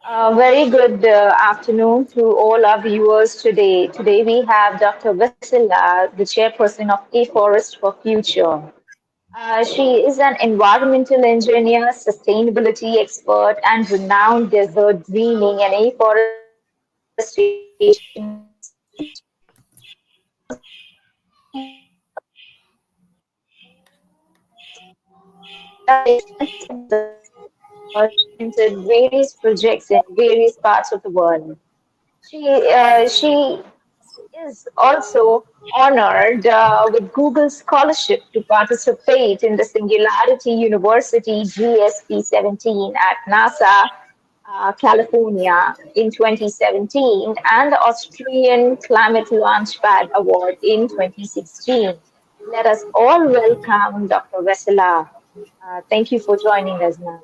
Very good afternoon to all our viewers today. Today we have Dr. Vasila, the chairperson of A Forest for Future. She is an environmental engineer, sustainability expert, and renowned desert greening and afforestation implemented various projects in various parts of the world. She is also honored with Google Scholarship to participate in the Singularity University GSP 17 at NASA, California in 2017, and the Austrian Climate Launchpad Award in 2016. Let us all welcome Dr. Vesela. Thank you for joining us now.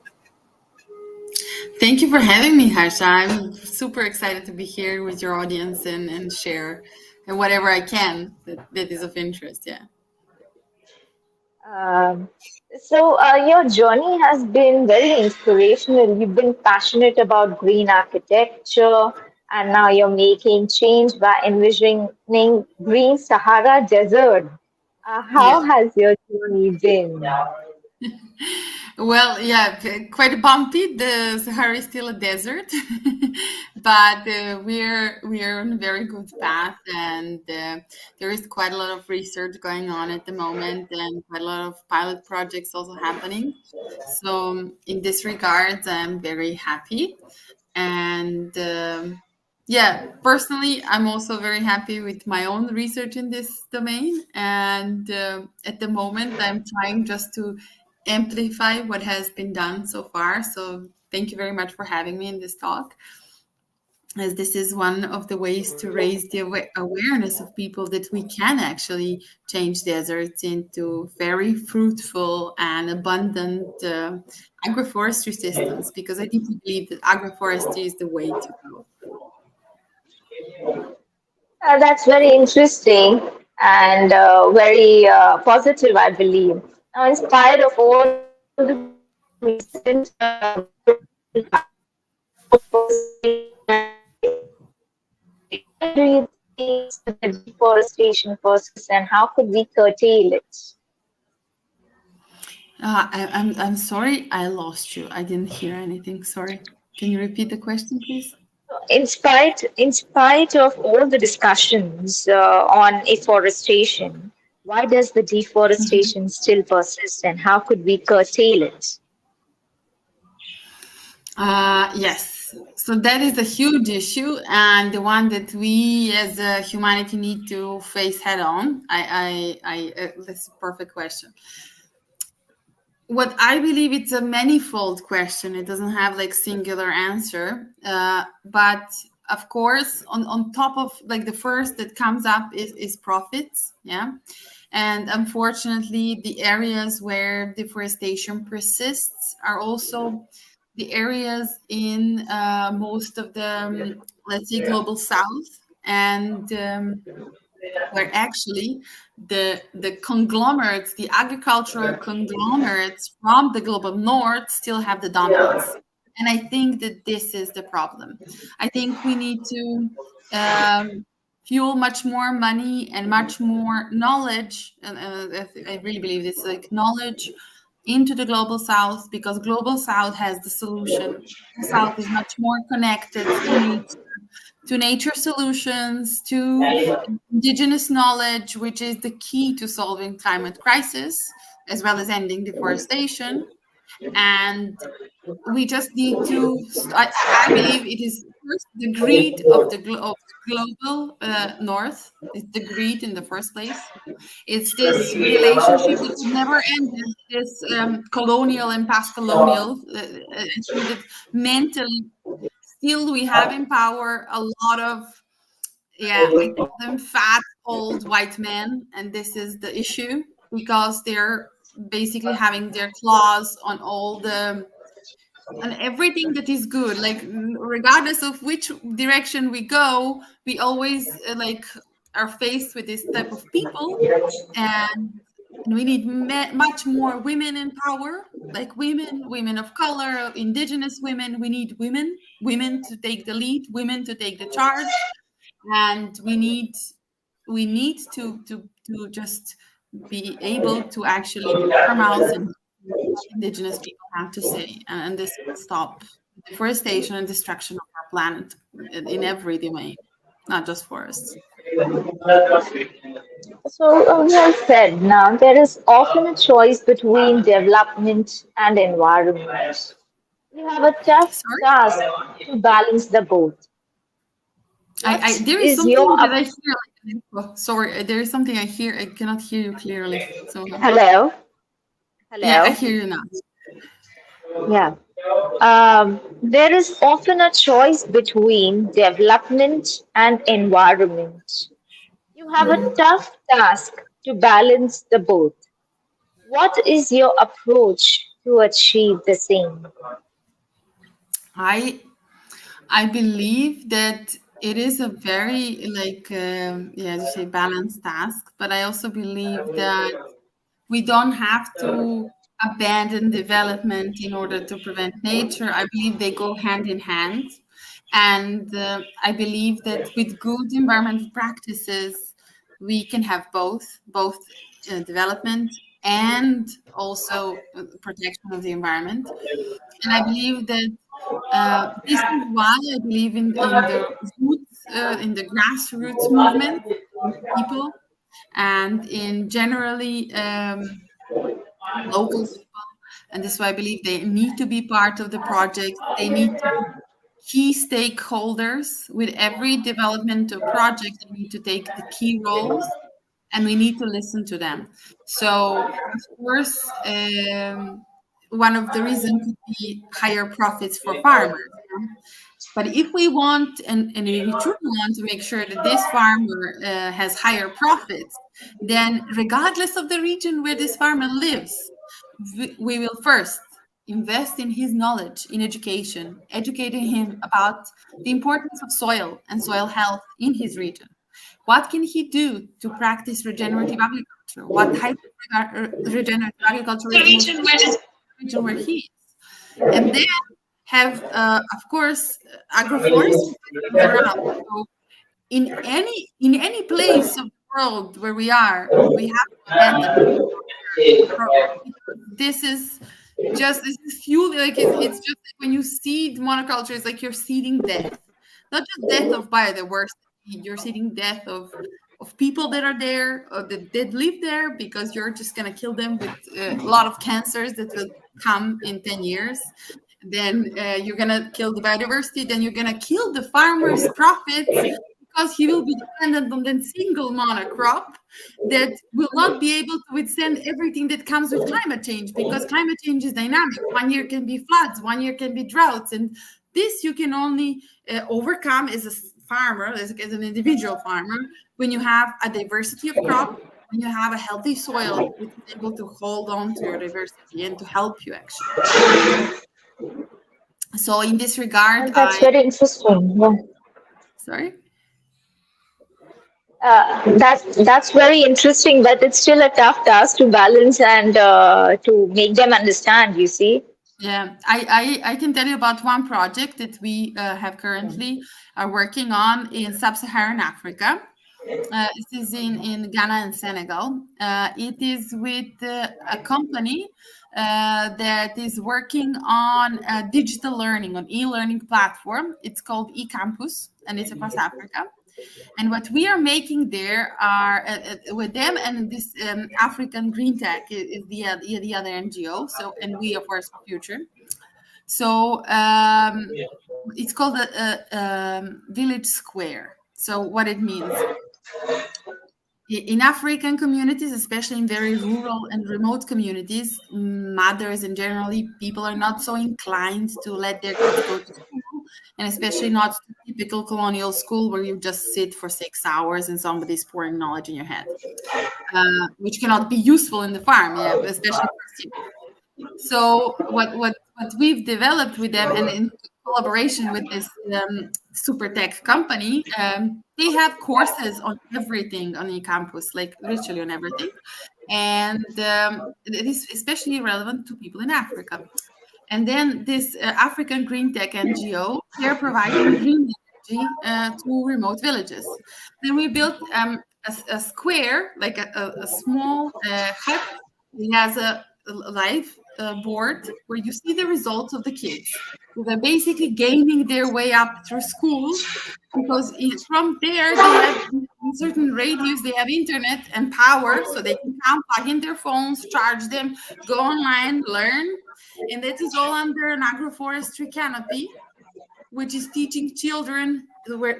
Thank you for having me, Harsha. I'm super excited to be here with your audience and share whatever I can that is of interest. Yeah. Um, your journey has been very inspirational. You've been passionate about green architecture, and now you're making change by envisioning green Sahara Desert. How Yeah. has your journey been? Well, yeah, quite bumpy. The Sahara is still a desert, but we're on a very good path, and there is quite a lot of research going on at the moment, and quite a lot of pilot projects also happening. So, in this regard, I'm very happy, and yeah, personally, I'm also very happy with my own research in this domain, and at the moment, I'm trying just to amplify what has been done so far. So thank you very much for having me in this talk, as this is one of the ways to raise the awareness of people that we can actually change deserts into very fruitful and abundant agroforestry systems, because I deeply believe that agroforestry is the way to go. That's very interesting and very positive, I believe. Now, in spite of all the recent why do you think the deforestation persists and how could we curtail it? I'm sorry, I lost you. I didn't hear anything. Sorry. Can you repeat the question, please? In spite of all the discussions on afforestation, why does the deforestation still persist and how could we curtail it? Yes. So that is a huge issue, and the one that we as a humanity need to face head on. That's a perfect question. What I believe, it's a manifold question. It doesn't have like singular answer. But of course, on top of like the first that comes up is profits. Yeah. And unfortunately, the areas where deforestation persists are also the areas in most of the, let's say, global south, and where actually the conglomerates, the agricultural conglomerates from the global north still have the dominance. And I think that this is the problem. I think we need to fuel much more money and much more knowledge. And I really believe this, like knowledge into the global south, because global south has the solution. The south is much more connected to nature solutions, to indigenous knowledge, which is the key to solving climate crisis, as well as ending deforestation. And we just need to, I believe it is first the greed of of the global north. It's the greed in the first place. It's this relationship that has never ended, this colonial and past colonial. I think that mentally, still we have in power a lot of, yeah, I call them fat old white men, and this is the issue, because they're basically having their claws on everything that is good. Like regardless of which direction we go, we always like are faced with this type of people, and And we need much more women in power, like women of color, indigenous women. We need women to take the lead, women to take the charge, and we need to just be able to actually put our mouths in what indigenous people have to say, and this will stop deforestation and destruction of our planet in every domain, not just forests. So, well said. Now, there is often a choice between development and environment. You have a tough Sorry, task to balance the both. I What there is is your something that I hear. Sorry, there is something I hear. I cannot hear you clearly. So hello? yeah, I Hello? hear you now. Yeah. There is often a choice between development and environment. You have a tough task to balance the both. What is your approach to achieve the same? I I believe that it is a very yeah, as you say, balanced task. But I also believe that we don't have to abandon development in order to prevent nature. I believe they go hand in hand. And I believe that with good environmental practices, we can have both development and also protection of the environment. And I believe that this is why I believe in the roots, in the grassroots movement, people, and in generally local people. And this is why I believe they need to be part of the project. They need to be key stakeholders with every developmental project. They need to take the key roles, and we need to listen to them. So, of course, one of the reasons could be higher profits for farmers. But if we want, and we truly want to make sure that this farmer has higher profits, then regardless of the region where this farmer lives, we will first invest in his knowledge, in education, educating him about the importance of soil and soil health in his region. What can he do to practice regenerative agriculture? What type of regenerative agriculture is the most suitable region where he is? And then have, of course, agroforestry around. So in any place of the world where we are, we have to abandon monoculture. This is fuel. Like it's just like when you seed monoculture, it's like you're seeding death, not just death of biodiversity. You're seeding death of people that are there, or that live there, because you're just gonna kill them with a lot of cancers that will come in 10 years. Then you're gonna kill the biodiversity. Then you're gonna kill the farmer's profits, because he will be dependent on the single monocrop that will not be able to withstand everything that comes with climate change, because climate change is dynamic. One year can be floods, one year can be droughts, and this you can only overcome as a farmer, as an individual farmer, when you have a diversity of crop, when you have a healthy soil which is able to hold on to your diversity and to help you actually. So in this regard, That's very interesting. Yeah. sorry. That's very interesting, but it's still a tough task to balance and to make them understand. You see. Yeah, I can tell you about one project that we have currently are working on in sub-Saharan Africa. This is in Ghana and Senegal. It is with a company that is working on digital learning, on e-learning platform. It's called eCampus, and it's across Africa. And what we are making there are with them, and this African Green Tech is the other NGO. So, and we of course Future. So it's called a village square. So what it means in African communities, especially in very rural and remote communities, mothers and generally people are not so inclined to let their kids go to school, and especially not typical colonial school where you just sit for 6 hours and somebody's pouring knowledge in your head, which cannot be useful in the farm, yeah, especially first year. So what we've developed with them, and in collaboration with this super tech company, they have courses on everything on eCampus, like literally on everything. And it is especially relevant to people in Africa. And then this African Green Tech NGO, they're providing green energy to remote villages. Then we built a square, like a small hut. It has a live board where you see the results of the kids. So they're basically gaining their way up through school, because from there they have in certain radius they have internet and power, so they can come plug in their phones, charge them, go online, learn. And that is all under an agroforestry canopy, which is teaching children,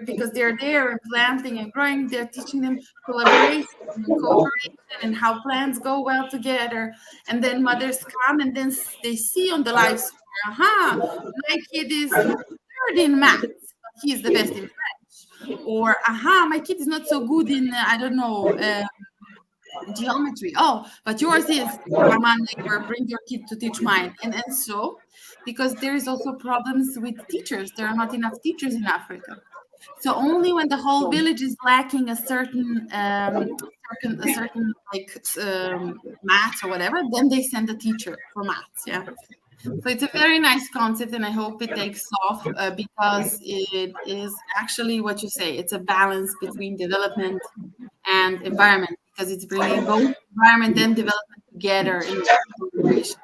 because they're there and planting and growing, they're teaching them collaboration and cooperation and how plants go well together. And then mothers come and then they see on the live square, my kid is third in maths, he's the best in French. Or, my kid is not so good in, I don't know, geometry. Oh, but yours is, come on, neighbor, bring your kid to teach mine. And so, because there is also problems with teachers. There are not enough teachers in Africa. So only when the whole village is lacking a certain maths or whatever, then they send a teacher for maths. Yeah. So it's a very nice concept, and I hope it takes off because it is actually what you say. It's a balance between development and environment, because it's bringing both environment and development together in cooperation.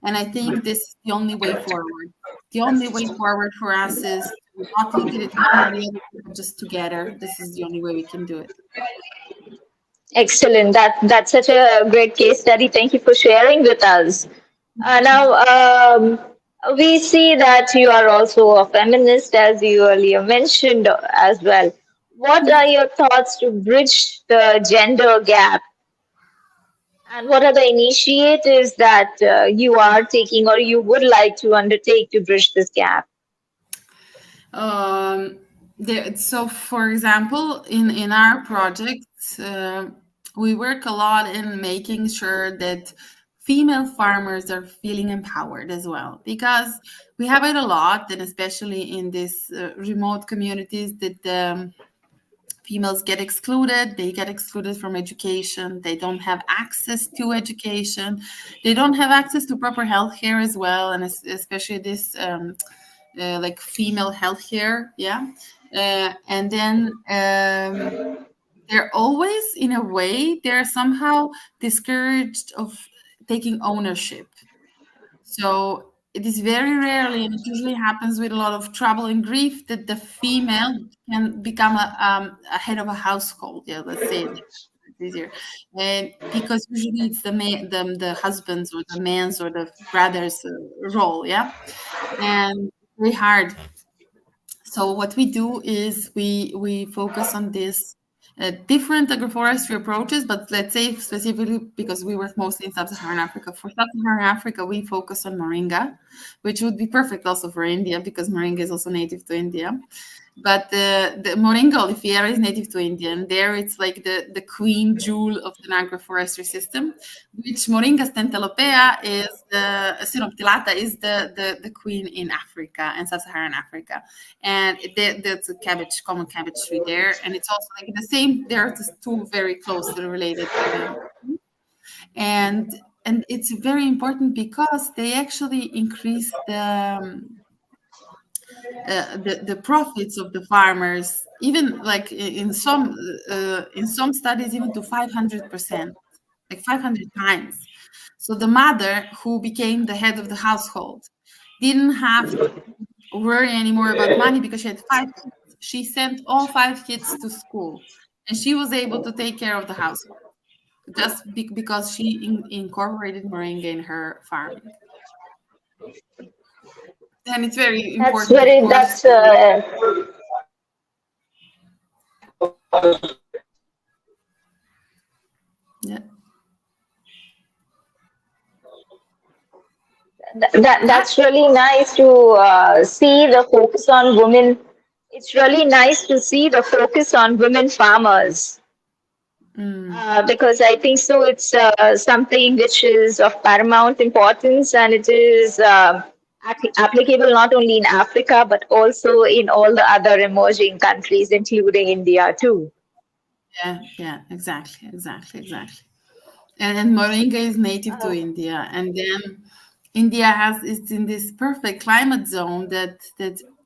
And I think this is the only way forward. The only way forward for us is to not look at it one or the other, but just together. This is the only way we can do it. Excellent. That's such a great case study. Thank you for sharing with us. Now, we see that you are also a feminist, as you earlier mentioned as well. What are your thoughts to bridge the gender gap? And what are the initiatives that you are taking or you would like to undertake to bridge this gap? So, for example, in our projects, we work a lot in making sure that female farmers are feeling empowered as well, because we have it a lot, and especially in these remote communities, that females get excluded. They get excluded from education. They don't have access to education. They don't have access to proper healthcare as well, and especially this like female healthcare. Yeah. And then they're always, in a way, they're somehow discouraged of taking ownership. So it is very rarely, and it usually happens with a lot of trouble and grief, that the female can become a head of a household. Yeah, let's say it's easier, and because usually it's the husband's or the man's or the brother's role. Yeah, and very hard. So what we do is we focus on this different agroforestry approaches, but let's say specifically because we work mostly in Sub-Saharan Africa. For Sub-Saharan Africa, we focus on moringa, which would be perfect also for India, because moringa is also native to India. But the Moringa oleifera is native to India, and there it's like the queen jewel of the agroforestry system, which Moringa stentalopea is sinoptilata is the queen in Africa and Sub-Saharan Africa, and that's a common cabbage tree there, and it's also like the same. They're just two very closely related, and it's very important because they actually increase the profits of the farmers, even like in some studies, even to 500%, like 500 times. So the mother who became the head of the household didn't have to worry anymore about money because she had 5 kids. She sent all 5 kids to school, and she was able to take care of the household just because she incorporated moringa in her farming. And it's very important. Yeah. That's really nice to see the focus on women. It's really nice to see the focus on women farmers. Because I think so it's something which is of paramount importance, and it is applicable not only in Africa but also in all the other emerging countries, including India too. Yeah, exactly. And then moringa is native to India, and then India is in this perfect climate zone that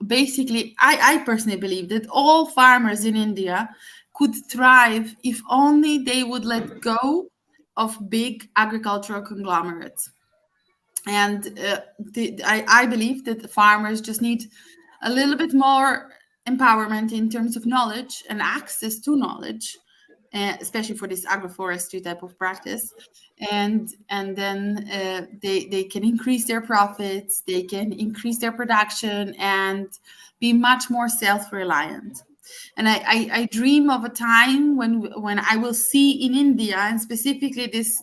basically I personally believe that all farmers in India could thrive if only they would let go of big agricultural conglomerates. And I believe that the farmers just need a little bit more empowerment in terms of knowledge and access to knowledge, especially for this agroforestry type of practice. And then they can increase their profits, they can increase their production, and be much more self-reliant. And I dream of a time when I will see in India, and specifically this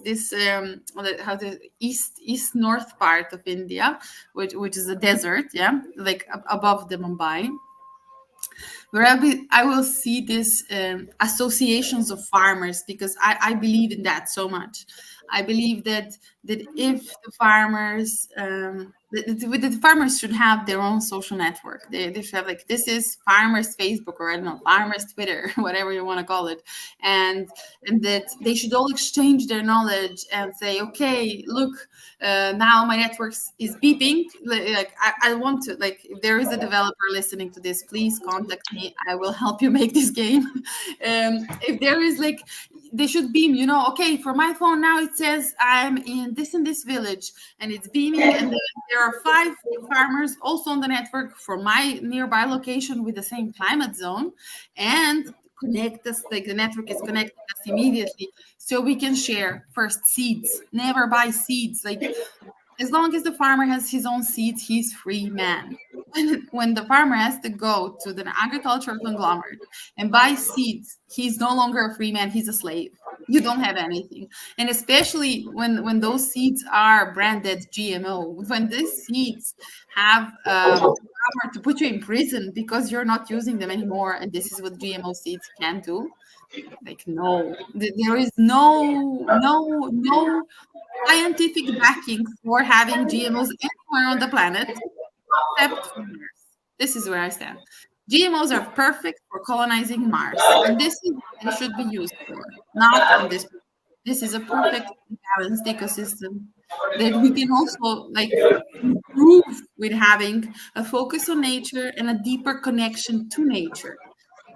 how the east north part of India, which is a desert, yeah, like above the Mumbai, where I will see these associations of farmers, because I believe in that so much. I believe that if the farmers the farmers should have their own social network. They should have, like, this is farmers Facebook, or I don't know, farmers Twitter, whatever you want to call it, and that they should all exchange their knowledge and say, okay, look, now my network is beeping. Like I want to, like, if there is a developer listening to this, please contact me. I will help you make this game. If there is, like, they should beam, okay, for my phone now it says I'm in this village, and it's beaming, and there are 5 farmers also on the network for my nearby location with the same climate zone, and connect us, like the network is connecting us immediately, so we can share first seeds. Never buy seeds. Like, as long as the farmer has his own seeds, he's free man. When the farmer has to go to the agricultural conglomerate and buy seeds, he's no longer a free man, he's a slave. You don't have anything. And especially when those seeds are branded GMO, when these seeds have power to put you in prison because you're not using them anymore, and this is what GMO seeds can do. Like, no, there is no scientific backing for having GMOs anywhere on the planet except for Mars. This is where I stand. GMOs are perfect for colonizing Mars, and this is what they should be used for, not on this. This is a perfect balanced ecosystem that we can also, like, improve with having a focus on nature and a deeper connection to nature,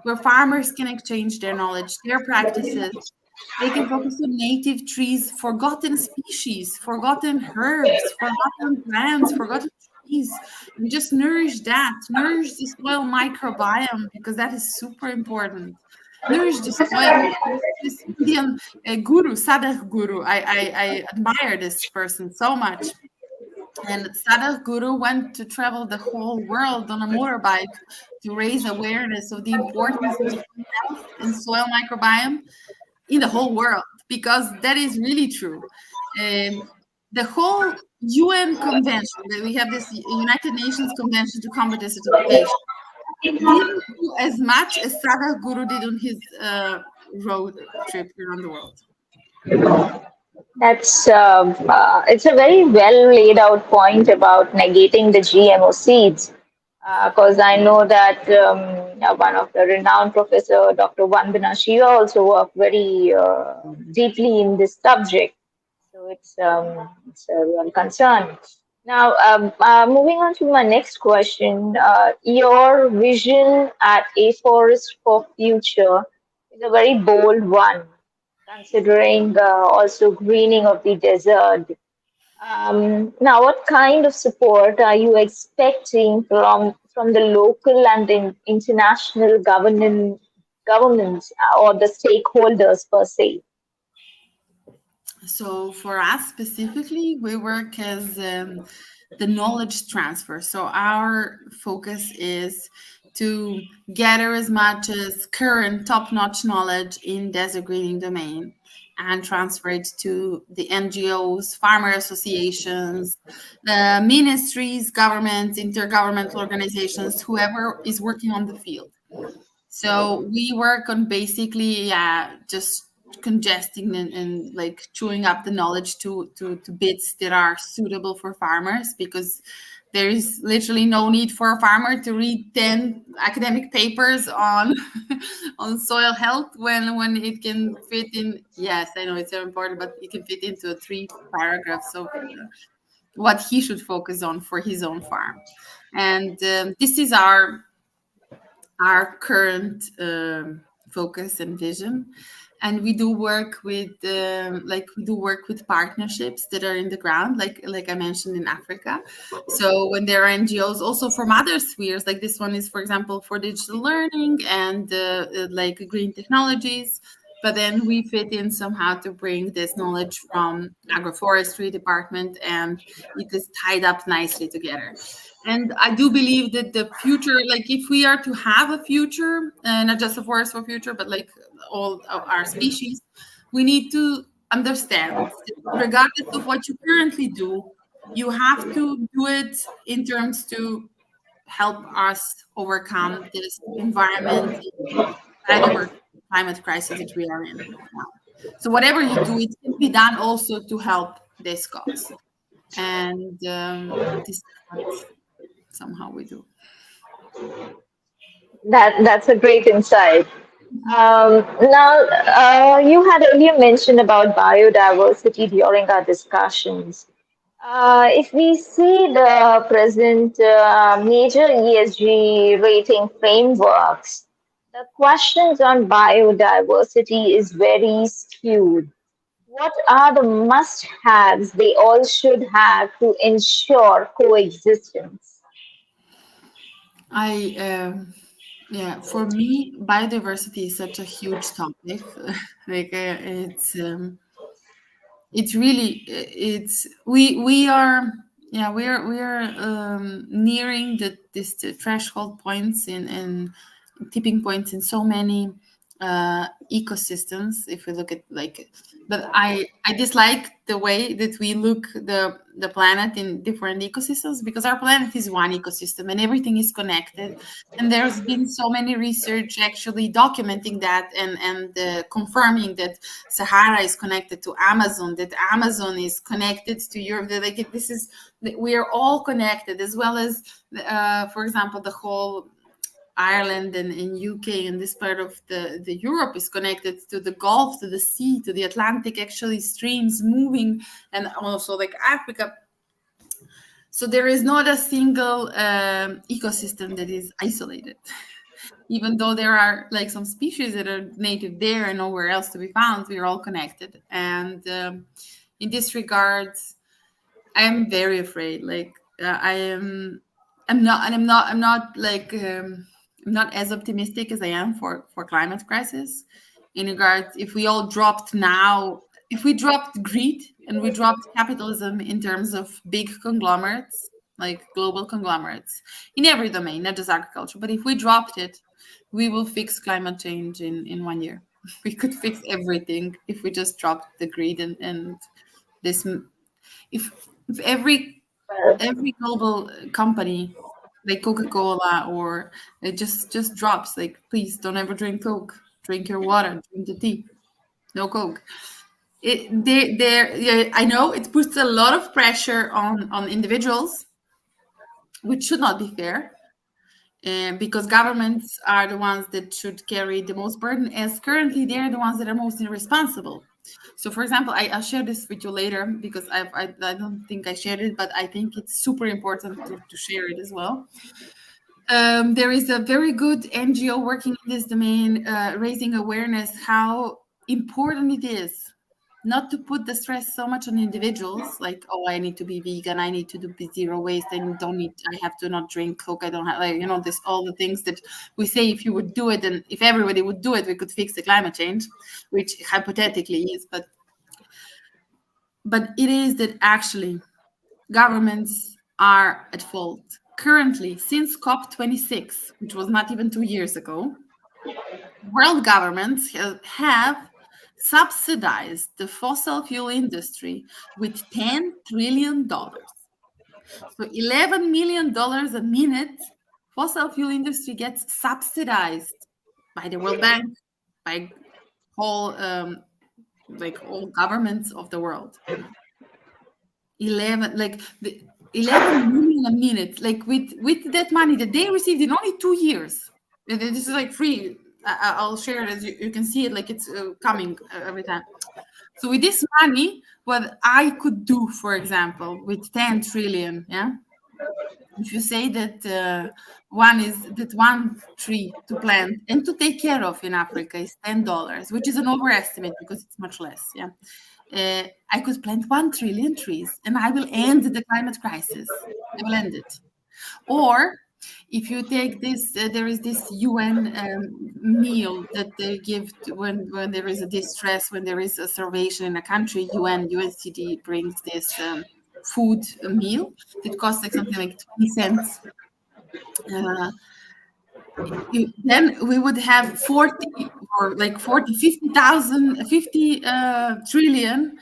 where farmers can exchange their knowledge, their practices. They can focus on native trees, forgotten species, forgotten herbs, forgotten plants, forgotten trees, and just nourish that. Nourish the soil microbiome, because that is super important. Nourish the soil. This Indian guru, Sadhguru Guru, I admire this person so much. And Sadhguru Guru went to travel the whole world on a motorbike to raise awareness of the importance of soil health and soil microbiome in the whole world, because that is really true. The whole UN convention, that we have this United Nations Convention to combat desertification, didn't do as much as Sadhguru Guru did on his road trip around the world. That's it's a very well laid out point about negating the GMO seeds, because I know that one of the renowned professor, Dr. Vandana Shiva, also worked very deeply in this subject. So it's a real concern. Now, moving on to my next question, your vision at A Forest for Future is a very bold one, considering also greening of the desert. Now, what kind of support are you expecting from the local and international governments or the stakeholders per se? So for us specifically, we work as the knowledge transfer. So our focus is to gather as much as current top-notch knowledge in desert greening domain and transfer it to the NGOs, farmer associations, ministries, governments, intergovernmental organizations, whoever is working on the field. So we work on basically just congesting and like chewing up the knowledge to bits that are suitable for farmers, because There is literally no need for a farmer to read 10 academic papers on on soil health when it can fit in. Yes, I know it's so important, but it can fit into 3 paragraphs of what he should focus on for his own farm. And this is our current focus and vision. And we do work with partnerships that are in the ground, like I mentioned, in Africa. So when there are NGOs also from other spheres, like this one is, for example, for digital learning and like green technologies, but then we fit in somehow to bring this knowledge from agroforestry department, and it is tied up nicely together. And I do believe that the future, like if we are to have a future, not just a forest for future, but like all of our species, we need to understand that regardless of what you currently do, you have to do it in terms to help us overcome this environment, biodiversity, climate crisis that we are in now. So whatever you do, it can be done also to help this cause. And this is what somehow we do. That's a great insight. Now, you had earlier mentioned about biodiversity during our discussions. If we see the present major ESG rating frameworks, the questions on biodiversity is very skewed. What are the must-haves they all should have to ensure coexistence? I Yeah, for me, biodiversity is such a huge topic. Like it's really it's we are yeah we are nearing the threshold points in tipping points in so many ecosystems. If we look at like, but I dislike the way that we look the planet in different ecosystems, because our planet is one ecosystem and everything is connected. And there's been so many research actually documenting that, and confirming that Sahara is connected to Amazon, that Amazon is connected to Europe. That like this is we are all connected, as well as for example, the whole Ireland and in UK and this part of the Europe is connected to the Gulf, to the sea, to the Atlantic, actually streams moving, and also like Africa. So there is not a single ecosystem that is isolated, even though there are like some species that are native there and nowhere else to be found. We are all connected, and in this regard, I am very afraid. Like I am, I'm not like I'm not as optimistic as I am for climate crisis. In regards, if we all dropped now, if we dropped greed and we dropped capitalism in terms of big conglomerates, like global conglomerates, in every domain, not just agriculture, but if we dropped it, we will fix climate change in 1 year. We could fix everything if we just dropped the greed and this. If every global company like Coca-Cola or it just drops, like, please don't ever drink Coke, drink your water, drink the tea, no Coke. Yeah, I know it puts a lot of pressure on individuals, which should not be fair, because governments are the ones that should carry the most burden, as currently they're the ones that are most irresponsible. So, for example, I'll share this with you later, because I don't think I shared it, but I think it's super important to share it as well. There is a very good NGO working in this domain, raising awareness how important it is not to put the stress so much on individuals, like, oh, I need to be vegan, I need to do zero waste, I have to not drink Coke, I don't have, like, this, all the things that we say, if you would do it and if everybody would do it, we could fix the climate change, which hypothetically is, but it is that actually governments are at fault. Currently, since COP26, which was not even 2 years ago, world governments have subsidized the fossil fuel industry with $10 trillion. So $11 million a minute, fossil fuel industry gets subsidized by the World Bank, by all all governments of the world. 11 million in a minute. Like with that money that they received in only 2 years. This is like free. I'll share it as you can see it, like it's coming every time. So with this money, what I could do, for example, with 10 trillion, yeah. If you say that one tree to plant and to take care of in Africa is $10, which is an overestimate because it's much less, yeah. I could plant 1 trillion trees and I will end the climate crisis. I will end it. Or if you take this, there is this UN meal that they give when there is a distress, when there is a starvation in a country. UNCD brings this food meal. It costs like something like 20 cents. Then we would have 40 or like 40, 50,000, 50 trillion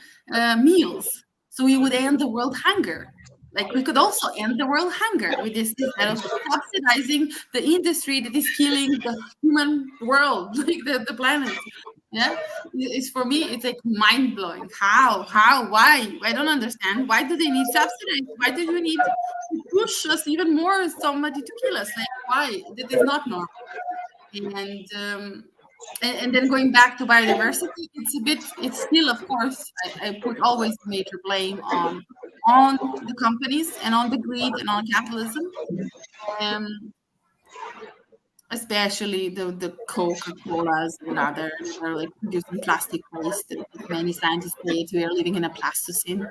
meals. So we would end the world hunger. Like we could also end the world hunger with this instead of subsidizing the industry that is killing the human world, like the planet. Yeah, it's for me, it's like mind blowing. How, why? I don't understand. Why do they need subsidies? Why do you need to push us even more? Somebody to kill us? Like why? That is not normal. And then going back to biodiversity, it's still, of course, I put always major blame on the companies and on the greed and on capitalism, especially the Coca-Colas and others that are like producing plastic waste. Many scientists say we are living in a plasticine.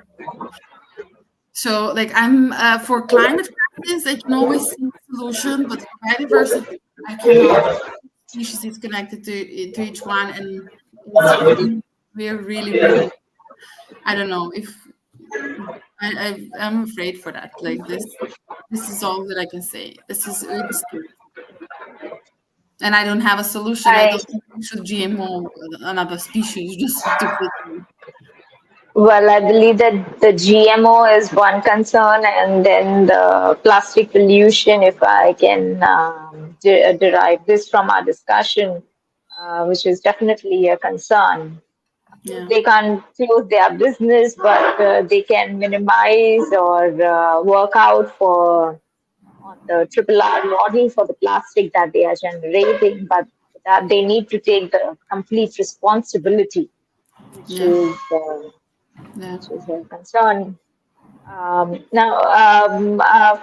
So like I'm for climate crisis, I can always see a solution, but for biodiversity, I cannot. Species is connected to each one, and we're really I don't know if I'm afraid for that. Like this is all that I can say. This is and I don't have a solution. I don't think we should GMO another species just to. Well, I believe that the GMO is one concern, and then the plastic pollution, if I can derive this from our discussion, which is definitely a concern. Yeah. They can't close their business, but they can minimize or work out on the triple R model for the plastic that they are generating, but that they need to take the complete responsibility, which is a concern. Now,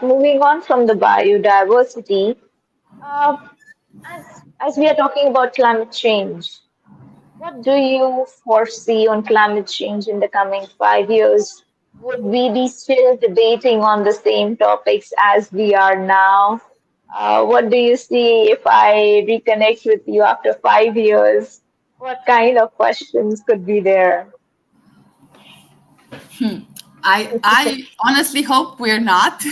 moving on from the biodiversity, uh, as we are talking about climate change, what do you foresee on climate change in the coming 5 years? Would we be still debating on the same topics as we are now? What do you see if I reconnect with you after 5 years? What kind of questions could be there? I honestly hope we're not.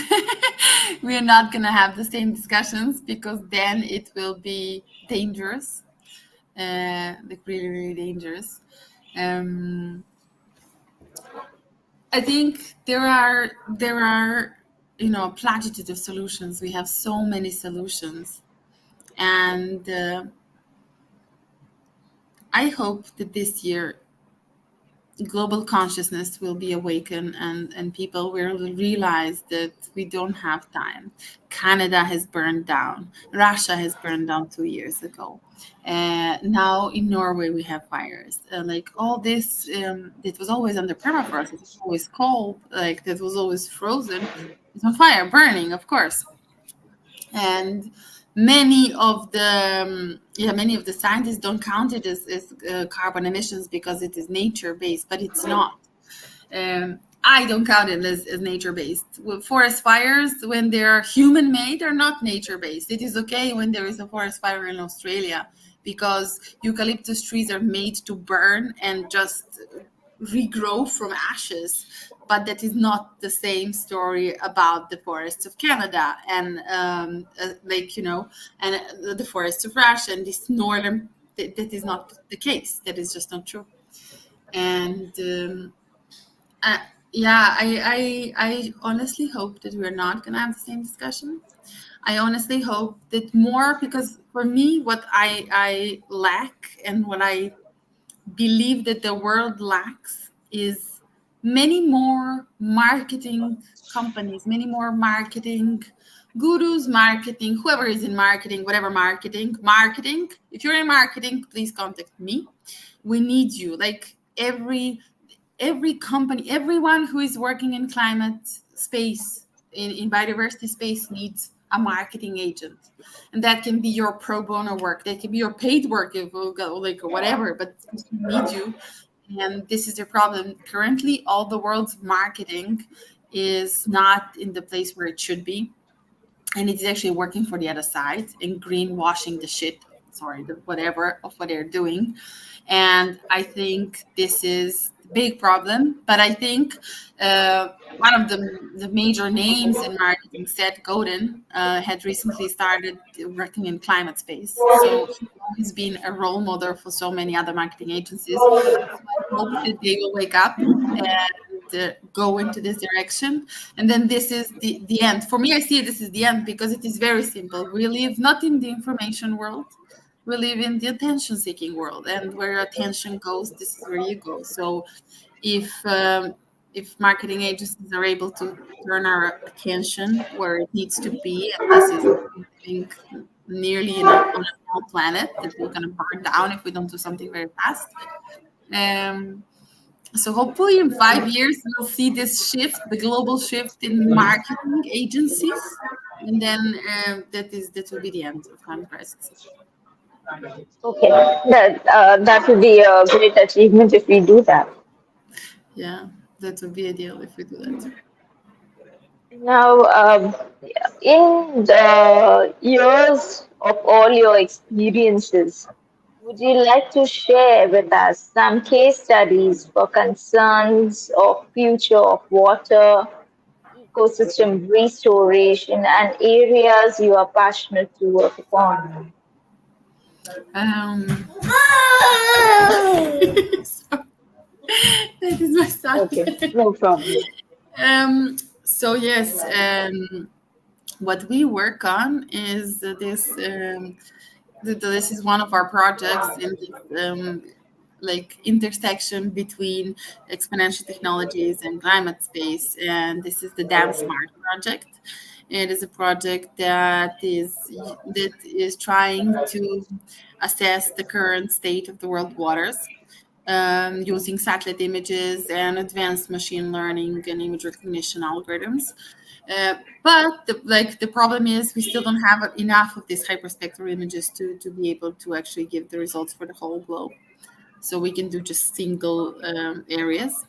We're not going to have the same discussions because then it will be dangerous, like really dangerous. I think there are a platitude of solutions. We have so many solutions, and I hope that this year global consciousness will be awakened and people will realize that we don't have time. Canada has burned down. Russia has burned down 2 years ago. Now in Norway we have fires. Like all this, it was always under permafrost. It was always cold. Like that was always frozen. It's on fire, burning, of course. And many of the scientists don't count it as carbon emissions because it is nature based, but it's not. I don't count it as nature based. Forest fires, when they are human made, are not nature based. It is okay when there is a forest fire in Australia because eucalyptus trees are made to burn and just regrow from ashes, but that is not the same story about the forests of Canada and and the forests of Russia and this northern. That is not the case. That is just not true. And I honestly hope that we're not going to have the same discussion. I honestly hope that more, because for me, what I lack and what I believe that the world lacks is many more marketing companies, many more marketing gurus, marketing, whoever is in marketing, whatever marketing. If you're in marketing, please contact me. We need you. Like every company, everyone who is working in climate space, in biodiversity space, needs a marketing agent. And that can be your pro bono work, that can be your paid work, if we'll go, like, or whatever, but we need you. And this is the problem currently. All the world's marketing is not in the place where it should be, and it's actually working for the other side and greenwashing the shit, sorry, the whatever of what they're doing. And I think this is the big problem. But I think one of the major names in marketing, Seth Godin, had recently started working in climate space. So he's been a role model for so many other marketing agencies. So I hope that they will wake up and go into this direction. And then this is the end. For me, I see this is the end because it is very simple. We live not in the information world. We live in the attention-seeking world, and where your attention goes, this is where you go. So, if marketing agencies are able to turn our attention where it needs to be, and this is, I think, nearly on a planet that we're going to burn down if we don't do something very fast. So hopefully in 5 years we'll see this shift, the global shift in marketing agencies, and then that will be the end of climate crisis. Okay, that would be a great achievement if we do that. Yeah, that would be ideal if we do that. Now, in the years of all your experiences, would you like to share with us some case studies for concerns of future of water, ecosystem restoration, and areas you are passionate to work upon? That is my son. Okay, no problem. So yes, what we work on is this. This is one of our projects in this like intersection between exponential technologies and climate space, and this is the Dam Smart project. It is a project that is trying to assess the current state of the world waters using satellite images and advanced machine learning and image recognition algorithms. But the problem is we still don't have enough of these hyperspectral images to be able to actually give the results for the whole globe. So we can do just single areas.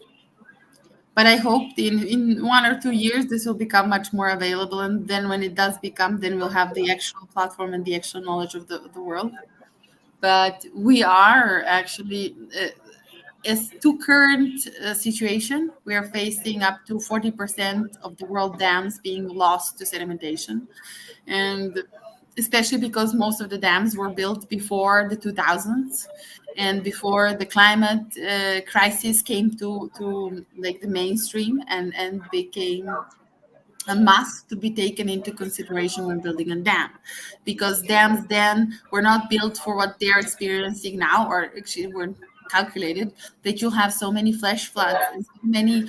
But I hope in 1 or 2 years this will become much more available, and then when it does become, then we'll have the actual platform and the actual knowledge of the world. But we are actually as to current situation, we are facing up to 40% of the world dams being lost to sedimentation, and especially because most of the dams were built before the 2000s and before the climate crisis came to like the mainstream and became a must to be taken into consideration when building a dam, because dams then were not built for what they're experiencing now, or actually were calculated that you'll have so many flash floods and so many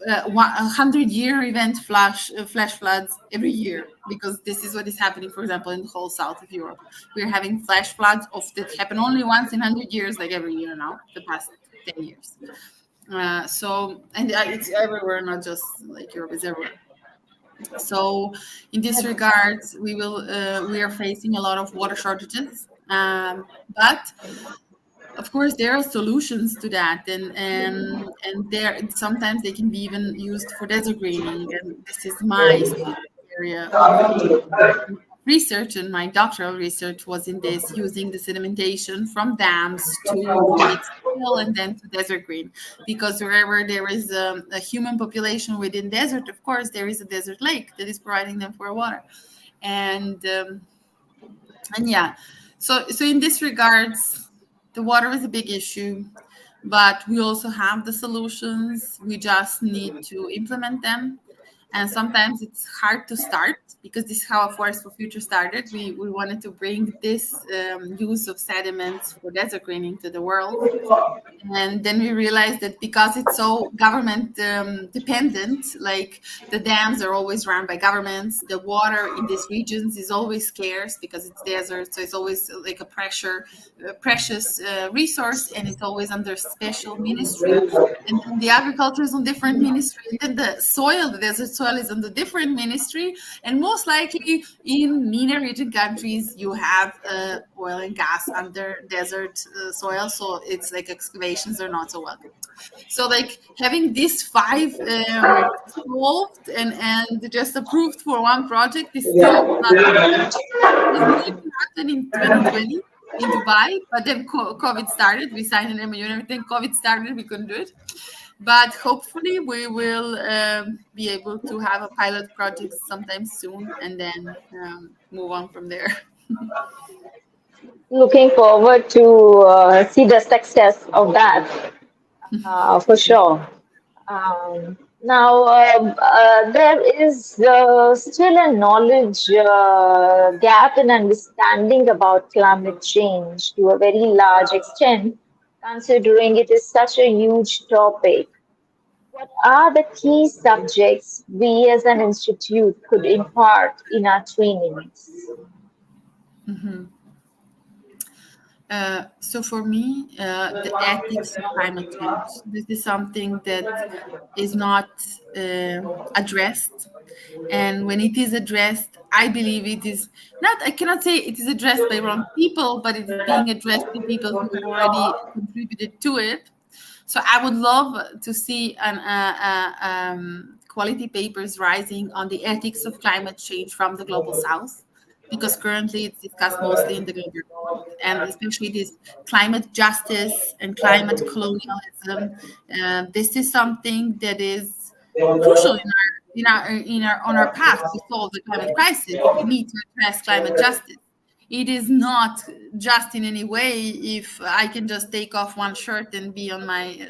100-year event flash floods every year, because this is what is happening, for example, in the whole south of Europe. We're having flash floods that happen only once in 100 years, like every year now, the past 10 years. So, and it's everywhere, not just like Europe, it's everywhere. So in this regard, we are facing a lot of water shortages, but of course there are solutions to that, and there sometimes they can be even used for desert greening, and this is my area of research, and my doctoral research was in this, using the sedimentation from dams to create soil and then to desert green, because wherever there is a human population within desert, of course there is a desert lake that is providing them for water, and yeah, so in this regards, the water is a big issue, but we also have the solutions. We just need to implement them. And sometimes it's hard to start, because this is how a Forest for Future started. We wanted to bring this use of sediments for desert greening to the world. And then we realized that because it's so government dependent, like the dams are always run by governments, the water in these regions is always scarce because it's desert, so it's always like a precious resource, and it's always under special ministry. And then the agriculture is on different ministry, and then the desert soil is under different ministry. And most likely in MENA region countries, you have oil and gas under desert soil, so it's like excavations are not so welcome. So like having these five solved and just approved for one project is still not enough. It was going to happen in 2020 in Dubai, but then COVID started. We signed an MOU and everything. COVID started, we couldn't do it. But hopefully we will be able to have a pilot project sometime soon, and then move on from there. Looking forward to see the success of that for sure. Now, there is still a knowledge gap in understanding about climate change to a very large extent, considering it is such a huge topic. What are the key subjects we as an institute could impart in our trainings? So for me, the ethics of climate change, this is something that is not addressed. And when it is addressed, I believe it is not, I cannot say it is addressed by wrong people, but it is being addressed by people who have already contributed to it. So I would love to see quality papers rising on the ethics of climate change from the global south, because currently it's discussed mostly in the global north, and especially this climate justice and climate colonialism. This is something that is crucial on our path to solve the climate crisis. We need to address climate justice. It is not just in any way if I can just take off one shirt and be on my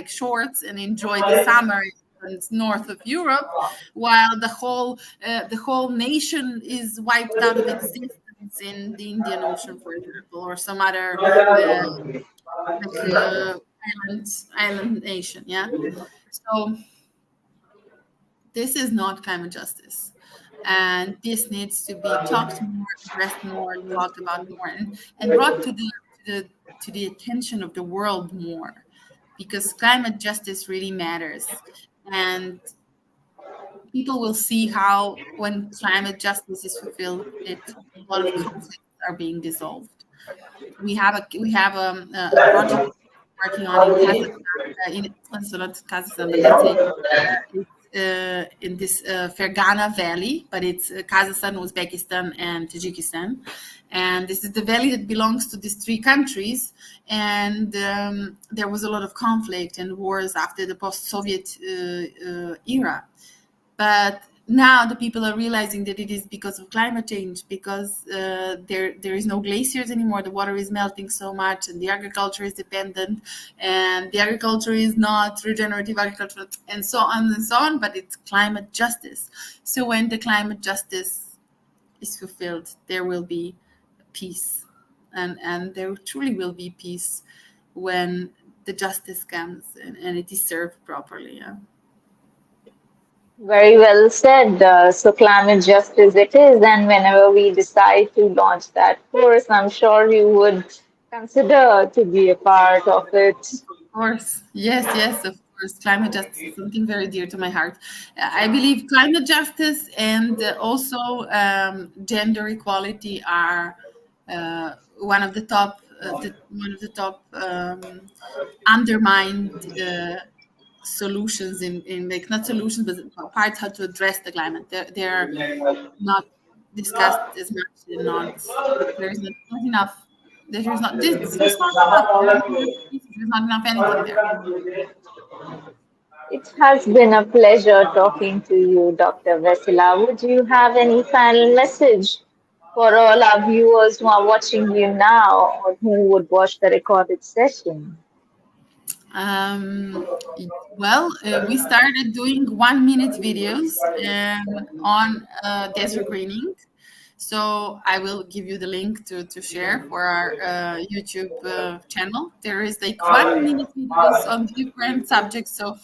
shorts and enjoy the summer north of Europe, while the whole nation is wiped out of existence in the Indian Ocean, for example, or some other island nation. Yeah, so this is not climate justice. And this needs to be talked more, addressed more, talked about more, and brought to the attention of the world more, because climate justice really matters. And people will see how, when climate justice is fulfilled, a lot of conflicts are being dissolved. We have a project working on in Kazakhstan, so not Kazakhstan, but let's say in this Fergana Valley, but it's Kazakhstan, Uzbekistan, and Tajikistan. And this is the valley that belongs to these three countries. And there was a lot of conflict and wars after the post-Soviet era. But now the people are realizing that it is because of climate change, because there is no glaciers anymore, the water is melting so much, and the agriculture is dependent, and the agriculture is not regenerative agriculture, and so on, but it's climate justice. So when the climate justice is fulfilled, there will be peace, and there truly will be peace when the justice comes and it is served properly. Yeah. Very well said. So climate justice it is, and whenever we decide to launch that course, I'm sure you would consider to be a part of it. Of course. Yes, of course. Climate justice is something very dear to my heart. I believe climate justice and also gender equality are one of the top undermined solutions in like, not solutions, but parts how to address the climate. They're not discussed as much. There's not enough. There's not enough. There's not enough anything there. It has been a pleasure talking to you, Dr. Vesela. Would you have any final message for all our viewers who are watching you now or who would watch the recorded session? Um, well, we started doing 1 minute videos on desert greening. So I will give you the link to share for our YouTube channel. There is like 1 minute videos on different subjects of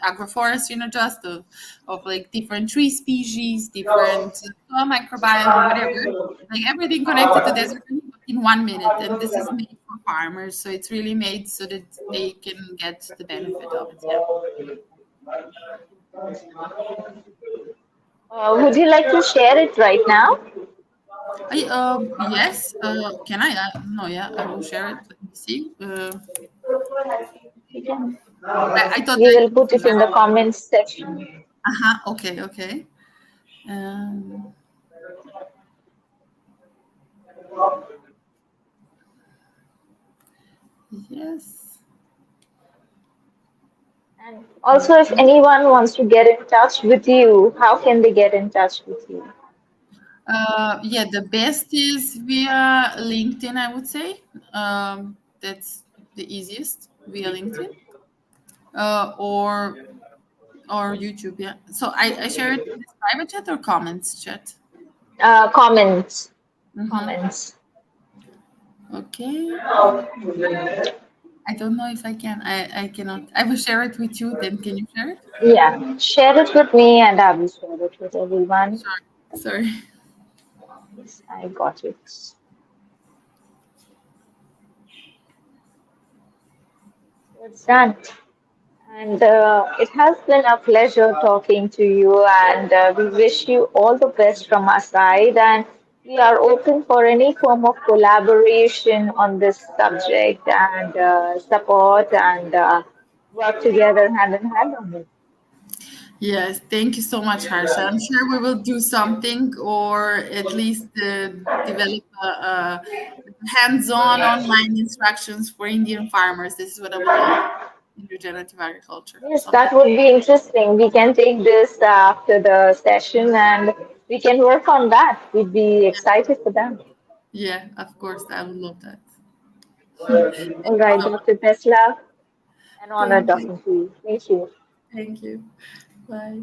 agroforestry, not just of like different tree species, different soil microbiome, whatever, like everything connected to desert greening in 1 minute. And this is made for farmers, so it's really made so that they can get the benefit of it. Yeah. Would you like to share it right now? Yes. Can I? No. Yeah, I will share it. Let me see. You can. I thought We I will could put it in the comments section. Okay. Okay. Um, yes. And also, if anyone wants to get in touch with you, how can they get in touch with you? Yeah, the best is via LinkedIn, I would say. That's the easiest via LinkedIn. Or YouTube. Yeah. So I share it in this private chat or comments chat. Comments. Mm-hmm. Comments. Okay. I don't know if I can. I cannot. I will share it with you. Then can you share it? Yeah. Share it with me and I will share it with everyone. Sorry. Yes, I got it. It's done. And it has been a pleasure talking to you, and we wish you all the best from our side. And we are open for any form of collaboration on this subject and support and work together hand in hand on it. Yes, thank you so much, Harsha. I'm sure we will do something, or at least develop hands-on online instructions for Indian farmers. This is what I would love in regenerative agriculture. Yes, Something. that would be interesting. We can take this after the session and we can work on that. We'd be excited for that. Yeah, of course, I would love that. All Thank you right, so much. Dr. Tesla, an honor Thank you. talking to you. Thank you. Thank you. Bye.